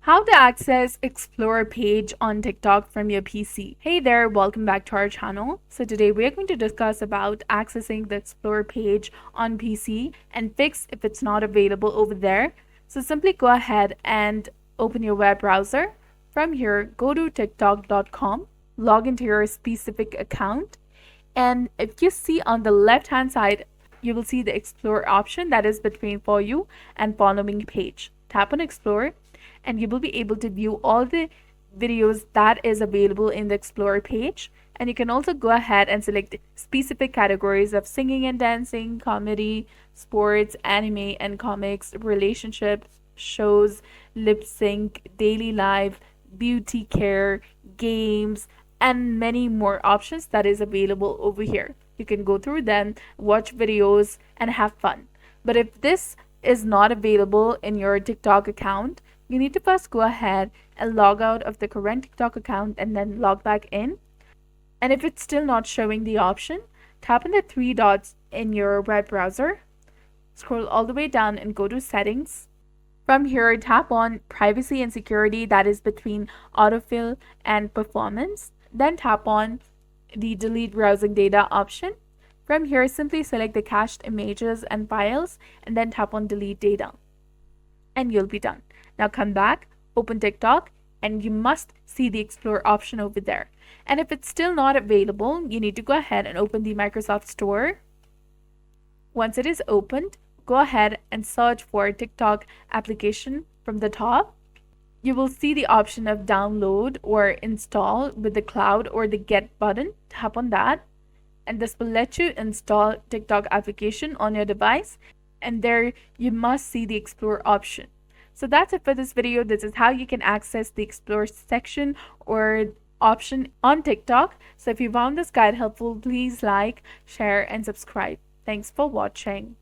How to access Explore page on TikTok from your PC. Hey there, welcome back to our channel. So today we are going to discuss about accessing the Explore page on PC and fix if it's not available over there. So simply go ahead and open your web browser. From here, go to tiktok.com, log into your specific account, and if you see on the left hand side, you will see the Explore option that is between For You and Following page. Tap on Explore and you will be able to view all the videos that is available in the Explore page. And you can also go ahead and select specific categories of singing and dancing, comedy, sports, anime and comics, relationships, shows, lip sync, daily life, beauty care, games, and many more options that is available over here. You can go through them, watch videos, and have fun. But if this is not available in your TikTok account, you need to first go ahead and log out of the current TikTok account and then log back in. And if it's still not showing the option, tap on the three dots in your web browser, scroll all the way down and go to Settings. From here, tap on Privacy and Security, that is between Autofill and Performance. Then tap on the Delete Browsing Data option. From here, simply select the cached images and files and then tap on Delete Data. And you'll be done. Now come back, open TikTok, and you must see the Explore option over there. And if it's still not available, you need to go ahead and open the Microsoft Store. Once it is opened, go ahead and search for TikTok application from the top. You will see the option of download or install with the cloud or the get button. Tap on that, and this will let you install TikTok application on your device. And there you must see the Explore option. So that's it for this video. This is how you can access the Explore section or option on TikTok. So if you found this guide helpful, please like, share, and subscribe. Thanks for watching.